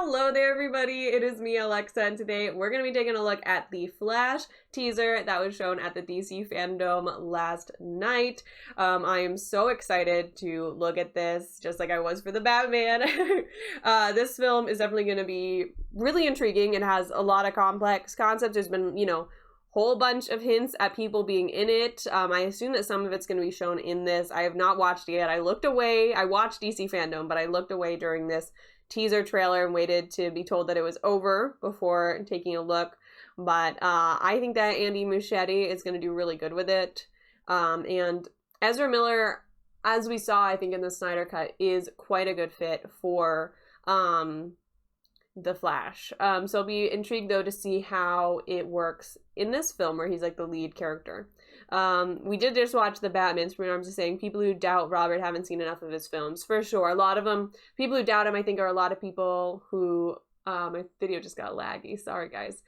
Hello there, everybody. It is me, Alexa, and today we're going to be taking a look at the Flash teaser that was shown at the DC FanDome last night. I am so excited to look at this, just like I was for the Batman. This film is definitely going to be really intriguing. It has a lot of complex concepts. There's been, whole bunch of hints at people being in it. I assume that some of it's going to be shown in this. I have not watched it yet. I looked away. I watched DC FanDome, but I looked away during this teaser trailer and waited to be told that it was over before taking a look. But I think that Andy Muschietti is going to do really good with it. And Ezra Miller, as we saw, I think in the Snyder Cut, is quite a good fit for the Flash. So I'll be intrigued though to see how it works in this film where he's like the lead character. We did just watch the Batman. Spring Arms is saying people who doubt Robert haven't seen enough of his films. For sure. A lot of them, people who doubt him, I think, are a lot of people who, my video just got laggy. Sorry, guys.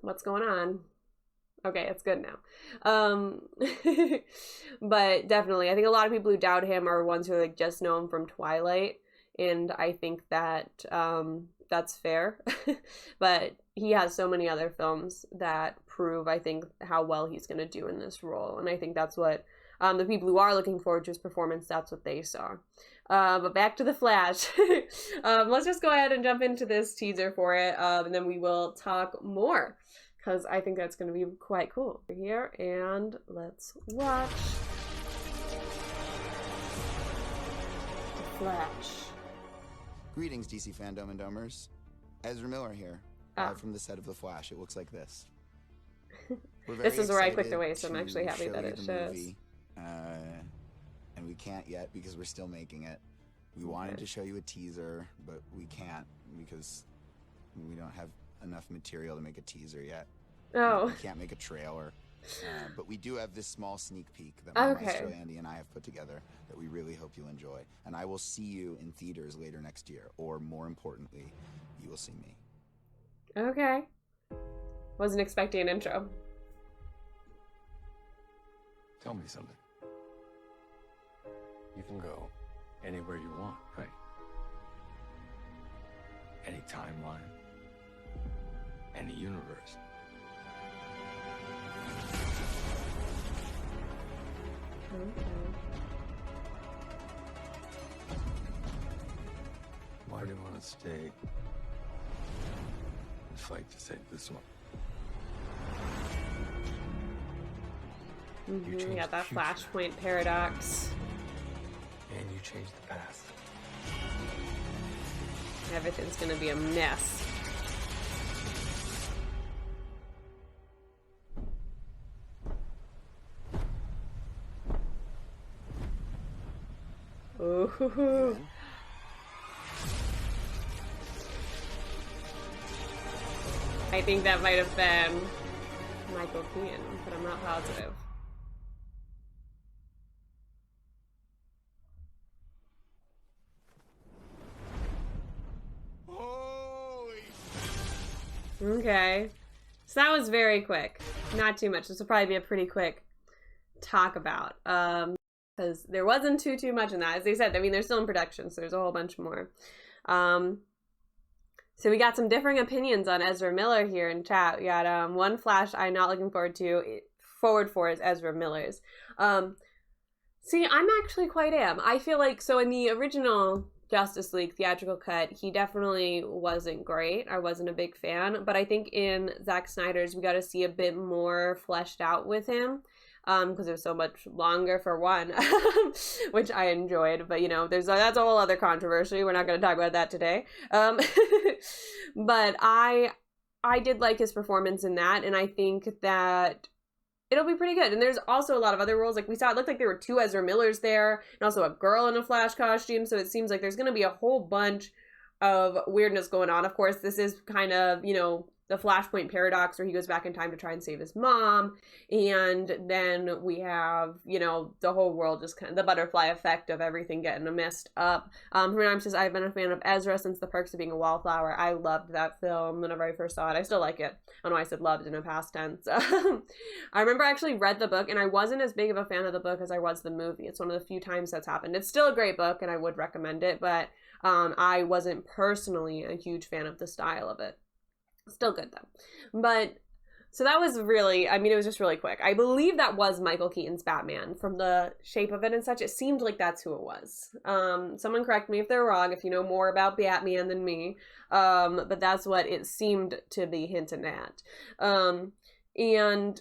What's going on? Okay, it's good now. But definitely, I think a lot of people who doubt him are ones who like just know him from Twilight. And I think that that's fair. But he has so many other films that prove, I think, how well he's going to do in this role. And I think that's what the people who are looking forward to his performance, that's what they saw. But back to the Flash. Let's just go ahead and jump into this teaser for it. And then we will talk more, because I think that's going to be quite cool. Here, and let's watch the Flash. Greetings, DC FanDome and Domers. Ezra Miller here, live from the set of The Flash. It looks like this. This is where I clicked away, so I'm actually happy that it shows. Movie, and we can't yet because we're still making it. We wanted to show you a teaser, but we can't because we don't have enough material to make a teaser yet. Oh. We can't make a trailer. But we do have this small sneak peek that my maestro Andy and I have put together that we really hope you'll enjoy. And I will see you in theaters later next year, or more importantly, you will see me. Okay. Wasn't expecting an intro. Tell me something. You can go anywhere you want, right? Any timeline, any universe. Why do you want to stay and fight to save this one? You got that Flashpoint paradox. And you change the past. Everything's gonna be a mess. Ooh. I think that might have been Michael Keaton, but I'm not positive. Okay. So that was very quick. Not too much. This will probably be a pretty quick talk about. Because there wasn't too much in that. As they said, I mean, they're still in production, so there's a whole bunch more. So we got some differing opinions on Ezra Miller here in chat. We got one Flash I'm not looking forward for is Ezra Miller's. See, I'm actually quite am. I feel like, so in the original Justice League theatrical cut, he definitely wasn't great. I wasn't a big fan. But I think in Zack Snyder's, we got to see a bit more fleshed out with him. Because it was so much longer for one, which I enjoyed, but that's a whole other controversy. We're not going to talk about that today. But I did like his performance in that, and I think that it'll be pretty good. And there's also a lot of other roles. Like we saw, it looked like there were 2 Ezra Millers there, and also a girl in a Flash costume, so it seems like there's going to be a whole bunch of weirdness going on. Of course, this is kind of, the Flashpoint paradox where he goes back in time to try and save his mom. And then we have, the whole world just kind of the butterfly effect of everything getting messed up. Says, I've been a fan of Ezra since The Perks of Being a Wallflower. I loved that film whenever I first saw it. I still like it. I don't know why I said loved in a past tense. I remember I actually read the book, and I wasn't as big of a fan of the book as I was the movie. It's one of the few times that's happened. It's still a great book, and I would recommend it, but I wasn't personally a huge fan of the style of it. Still good though. But so that was really, I mean, it was just really quick. I believe that was Michael Keaton's Batman from the shape of it and such. It seemed like that's who it was. Someone correct me if they're wrong, if you know more about Batman than me. But that's what it seemed to be hinting at. And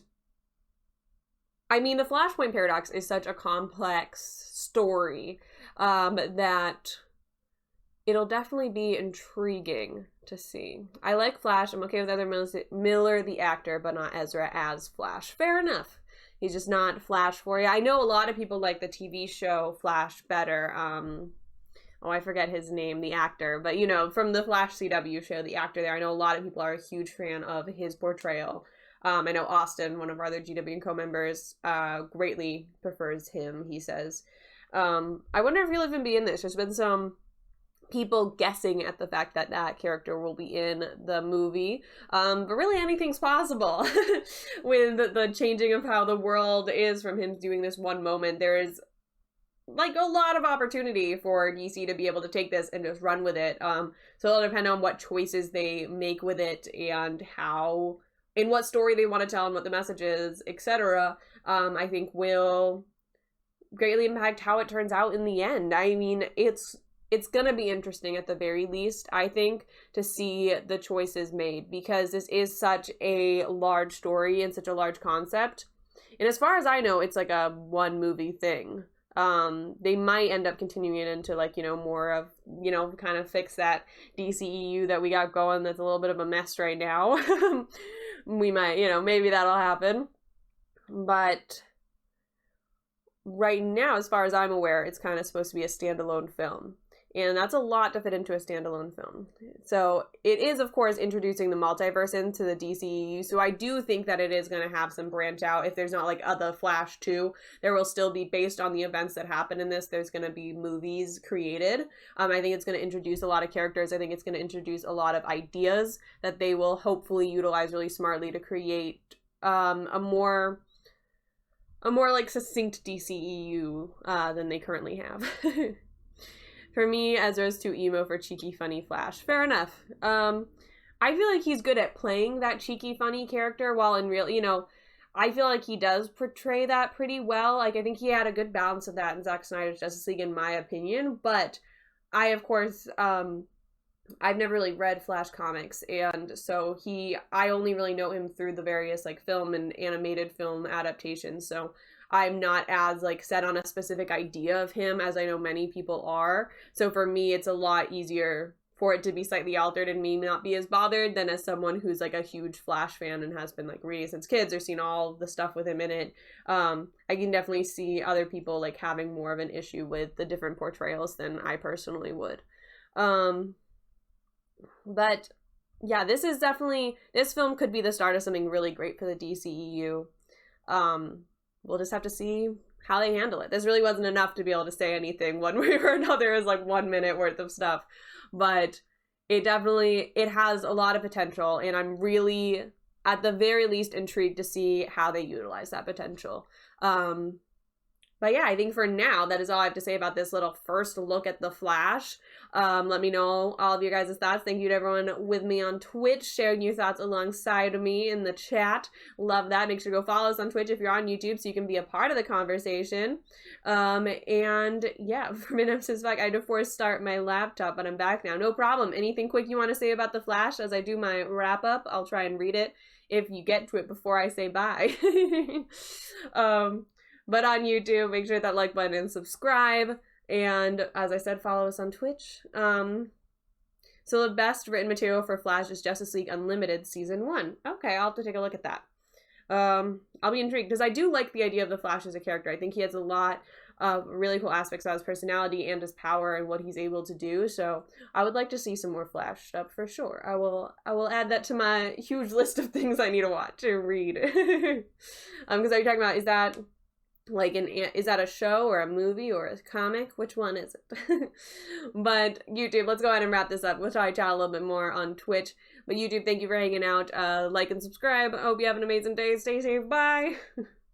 I mean, the Flashpoint Paradox is such a complex story that it'll definitely be intriguing to see. I like Flash. I'm okay with Ezra Miller, the actor, but not Ezra as Flash. Fair enough. He's just not Flash for you. I know a lot of people like the TV show Flash better. I forget his name, the actor. But, you know, from the Flash CW show, the actor there, I know a lot of people are a huge fan of his portrayal. I know Austin, one of our other GW and Co members, greatly prefers him, he says. I wonder if he'll even be in this. There's been some people guessing at the fact that that character will be in the movie, but really anything's possible with the changing of how the world is from him doing this one moment. There is like a lot of opportunity for DC to be able to take this and just run with it. So it'll depend on what choices they make with it and how, in what story they want to tell and what the message is, etc. I think will greatly impact how it turns out in the end. I mean, it's going to be interesting at the very least, I think, to see the choices made, because this is such a large story and such a large concept. And as far as I know, it's like a one movie thing. They might end up continuing it into like, you know, more of, you know, kind of fix that DCEU that we got going that's a little bit of a mess right now. We might, you know, maybe that'll happen. But right now, as far as I'm aware, it's kind of supposed to be a standalone film. And that's a lot to fit into a standalone film. So it is, of course, introducing the multiverse into the DCEU. So I do think that it is going to have some branch out. If there's not like The Flash 2, there will still be, based on the events that happen in this, there's going to be movies created. I think it's going to introduce a lot of characters. I think it's going to introduce a lot of ideas that they will hopefully utilize really smartly to create a more like succinct DCEU than they currently have. For me, Ezra's too emo for cheeky, funny Flash. Fair enough. I feel like he's good at playing that cheeky, funny character, while in real, you know, I feel like he does portray that pretty well. Like, I think he had a good balance of that in Zack Snyder's Justice League, in my opinion. But I, of course, I've never really read Flash comics, and so I only really know him through the various, like, film and animated film adaptations, so I'm not as, like, set on a specific idea of him as I know many people are. So for me, it's a lot easier for it to be slightly altered and me not be as bothered than as someone who's, like, a huge Flash fan and has been, like, reading since kids or seen all the stuff with him in it. I can definitely see other people, like, having more of an issue with the different portrayals than I personally would. But yeah, this film could be the start of something really great for the DCEU. We'll just have to see how they handle it. This really wasn't enough to be able to say anything one way or another. It was like 1 minute worth of stuff. But it has a lot of potential, and I'm really, at the very least, intrigued to see how they utilize that potential. But yeah, I think for now, that is all I have to say about this little first look at The Flash. Let me know all of your guys' thoughts. Thank you to everyone with me on Twitch, sharing your thoughts alongside me in the chat. Love that. Make sure to go follow us on Twitch if you're on YouTube so you can be a part of the conversation. And yeah, for a minute, I'm just back. I had to force start my laptop, but I'm back now. No problem. Anything quick you want to say about The Flash as I do my wrap up? I'll try and read it if you get to it before I say bye. But on YouTube, make sure that like button and subscribe. And as I said, follow us on Twitch. So the best written material for Flash is Justice League Unlimited Season 1. Okay, I'll have to take a look at that. I'll be intrigued because I do like the idea of the Flash as a character. I think he has a lot of really cool aspects of his personality and his power and what he's able to do. So I would like to see some more Flash stuff for sure. I will add that to my huge list of things I need to watch or read. Because are you talking about, is that a show or a movie or a comic? Which one is it? But YouTube, let's go ahead and wrap this up. We'll try to chat a little bit more on Twitch. But YouTube, thank you for hanging out. Like and subscribe. I hope you have an amazing day. Stay safe. Bye.